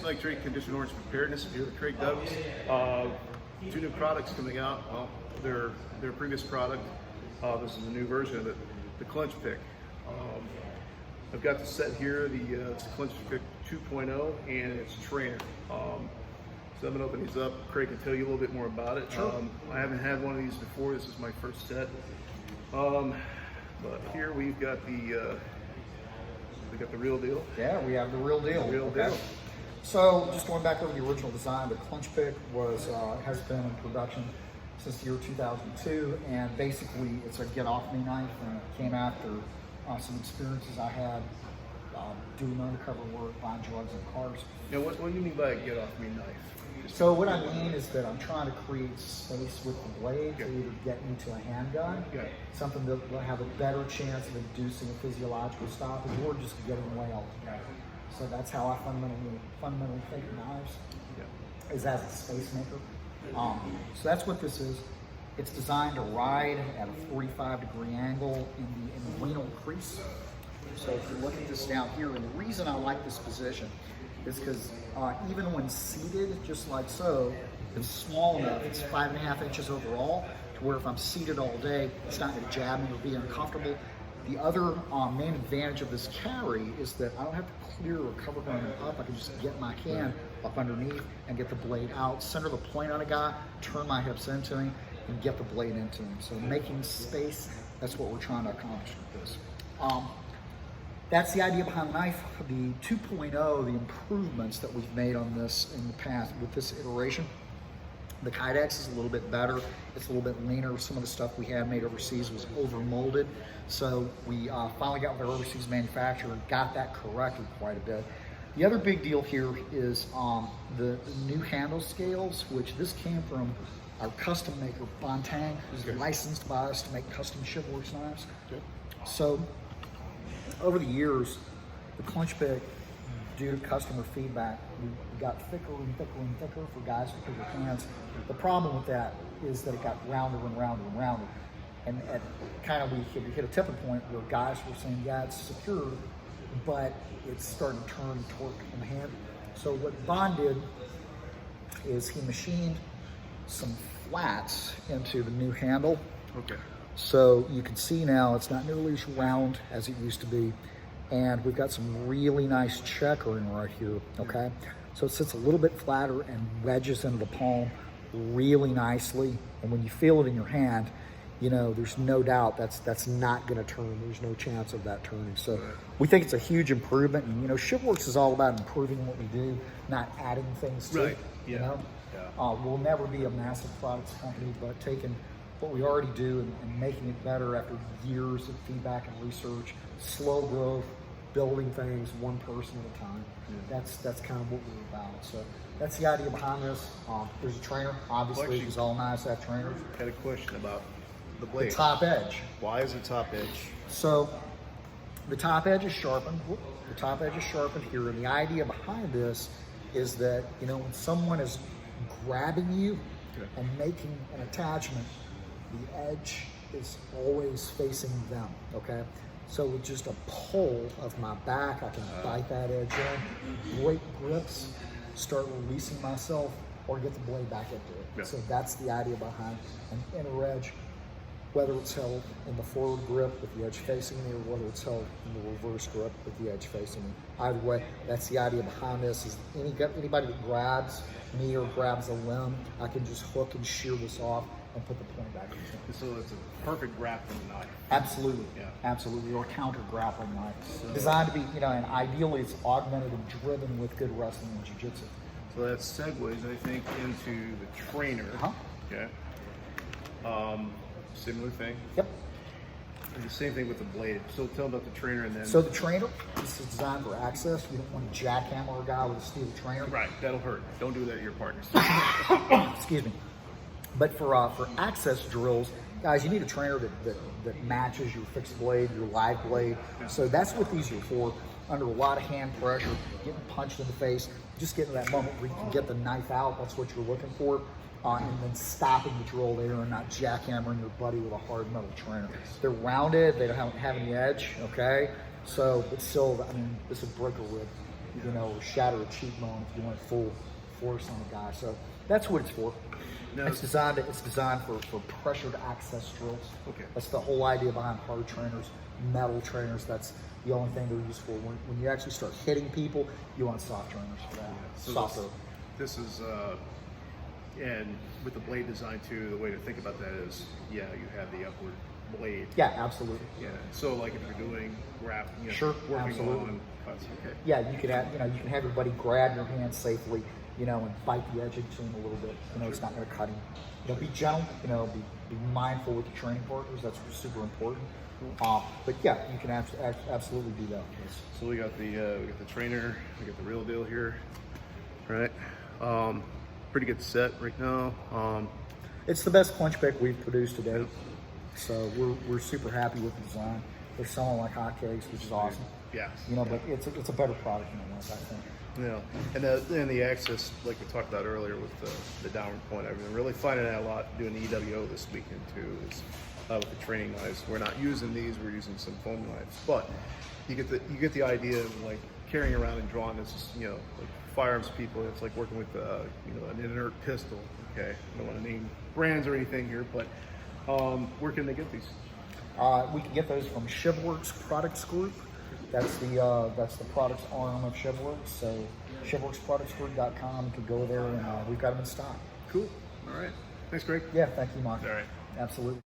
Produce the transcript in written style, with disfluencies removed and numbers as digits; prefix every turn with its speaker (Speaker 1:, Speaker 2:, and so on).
Speaker 1: Jason, like Trade Condition Orange Preparedness here at Trade Doves. 2 new products coming out. Well, their previous product, this is a new version of it, the Clinch pick. I've got the set here, it's the Clinch pick 2.0 and its trainer. So I'm gonna open these up. Craig can tell you a little bit more about it.
Speaker 2: Sure.
Speaker 1: I haven't had one of these before. This is my first set. But here we've got the real deal.
Speaker 2: Yeah, we have the real deal.
Speaker 1: Real deal.
Speaker 2: So just going back over the original design, the Clinch pick has been in production since the year 2002, and basically it's a get off me knife, and it came after some experiences I had doing undercover work, buying drugs in cars.
Speaker 1: Now, what do you mean by a get off me knife?
Speaker 2: So what I mean is that I'm trying to create space with the blade to either get me to a handgun, something that will have a better chance of inducing a physiological stoppage, or just getting away altogether. So that's how I fundamentally think of knives, is as a space maker. So that's what this is. It's designed to ride at a 45-degree angle in the renal crease. So if you look at this down here, and the reason I like this position is because even when seated, just like so, it's small enough, it's 5.5 inches overall, to where if I'm seated all day, it's not gonna jab me or be uncomfortable. The other main advantage of this carry is that I don't have to clear or cover going up. I can just get my can up underneath and get the blade out, center the point on a guy, turn my hips into him, and get the blade into him. So making space, that's what we're trying to accomplish with this. That's the idea behind the knife. The 2.0, the improvements that we've made on this in the past with this iteration. The Kydex is a little bit better. It's a little bit leaner. Some of the stuff we had made overseas was over molded. So we finally got with our overseas manufacturer and got that corrected quite a bit. The other big deal here is the new handle scales, which this came from our custom maker, Bontang, who's licensed by us to make custom Shipworks knives. So over the years, the Clinch pick, due to customer feedback, we got thicker and thicker and thicker for guys with bigger hands. The problem with that is that it got rounder and rounder and rounder. And at kind of, we hit a tipping point where guys were saying, yeah, it's secure, but it's starting to turn torque in the hand. So what Bond did is he machined some flats into the new handle.
Speaker 1: Okay.
Speaker 2: So you can see now it's not nearly as round as it used to be. And we've got some really nice checkering right here, okay? So it sits a little bit flatter and wedges into the palm really nicely. And when you feel it in your hand, you know, there's no doubt that's not gonna turn. There's no chance of that turning. So we think it's a huge improvement. And you know, Shipworks is all about improving what we do, not adding things to it, you know? We'll never be a massive products company, but taking what we already do and making it better after years of feedback and research, slow growth, building things one person at a time. That's kind of what we're about. So that's the idea behind this. There's a trainer, obviously, it's all nice to have trainers.
Speaker 1: I had a question about the blade.
Speaker 2: The top edge.
Speaker 1: Why is the top edge?
Speaker 2: So the top edge is sharpened. The top edge is sharpened here, and the idea behind this is that, you know, when someone is grabbing you and making an attachment, the edge is always facing them, okay? So with just a pull of my back, I can bite that edge in, break grips, start releasing myself, or get the blade back into it. So that's the idea behind an inner edge, whether it's held in the forward grip with the edge facing me, or whether it's held in the reverse grip with the edge facing me. Either way, that's the idea behind this, is anybody that grabs me or grabs a limb, I can just hook and shear this off and put the point back in.
Speaker 1: So it's a perfect grappling knife.
Speaker 2: Absolutely, absolutely, or counter grappling knife. Designed to be, you know, and ideally it's augmented and driven with good wrestling and jiu-jitsu.
Speaker 1: So that segues, I think, into the trainer. Okay. Similar thing.
Speaker 2: Yep.
Speaker 1: And the same thing with the blade. So tell them about the trainer and then.
Speaker 2: So the trainer, this is designed for access. You don't want to jackhammer a guy with a steel trainer.
Speaker 1: Right, that'll hurt. Don't do that to your partners.
Speaker 2: Excuse me. But for access drills, guys, you need a trainer that matches your fixed blade, your live blade. So that's what these are for. Under a lot of hand pressure, getting punched in the face, just getting to that moment where you can get the knife out. That's what you're looking for. And then stopping the drill there and not jackhammering your buddy with a hard metal trainer. They're rounded, they don't have any edge, okay? So it's still, I mean, this would break a rib. you know, or shatter a cheekbone if you want full force on the guy. So that's what it's for.
Speaker 1: No.
Speaker 2: It's designed for pressured access drills.
Speaker 1: Okay.
Speaker 2: That's the whole idea behind hard trainers, metal trainers. That's the only thing they're used for. When you actually start hitting people, you want soft trainers for that.
Speaker 1: So
Speaker 2: Softer.
Speaker 1: this is, and with the blade design too, the way to think about that is, yeah, you have the upward blade.
Speaker 2: Yeah, absolutely.
Speaker 1: Yeah. So like if you're doing
Speaker 2: Sure,
Speaker 1: working
Speaker 2: absolutely.
Speaker 1: on cuts, okay.
Speaker 2: Yeah, you can have your buddy grab your hand safely, you know, and bite the edge into him a little bit. You know, it's not going to cut him. You know, be gentle. You know, be mindful with your training partners. That's super important. But yeah, you can absolutely do that. Yes.
Speaker 1: So we got the trainer, we got the real deal here, right? Pretty good set right now.
Speaker 2: It's the best clinch pick we've produced to date. So we're super happy with the design. They're selling like hotcakes, which is awesome.
Speaker 1: Yeah.
Speaker 2: You know, but it's a better product than this, I think.
Speaker 1: Yeah, and the access, like we talked about earlier with the downward point, I've been really finding that a lot doing the EWO this weekend too. Is with the training knives, we're not using these; we're using some foam knives. But you get the idea of like carrying around and drawing this, you know, like firearms people. It's like working with an inert pistol. Okay, I don't want to name brands or anything here, but where can they get these?
Speaker 2: We can get those from Shivworks Products Group. That's the products arm of Shivworks. So shivworksproductsgroup.com. You can go there, and we've got them in stock.
Speaker 1: Cool. All right. Thanks, Greg.
Speaker 2: Yeah, thank you, Mark.
Speaker 1: All right.
Speaker 2: Absolutely.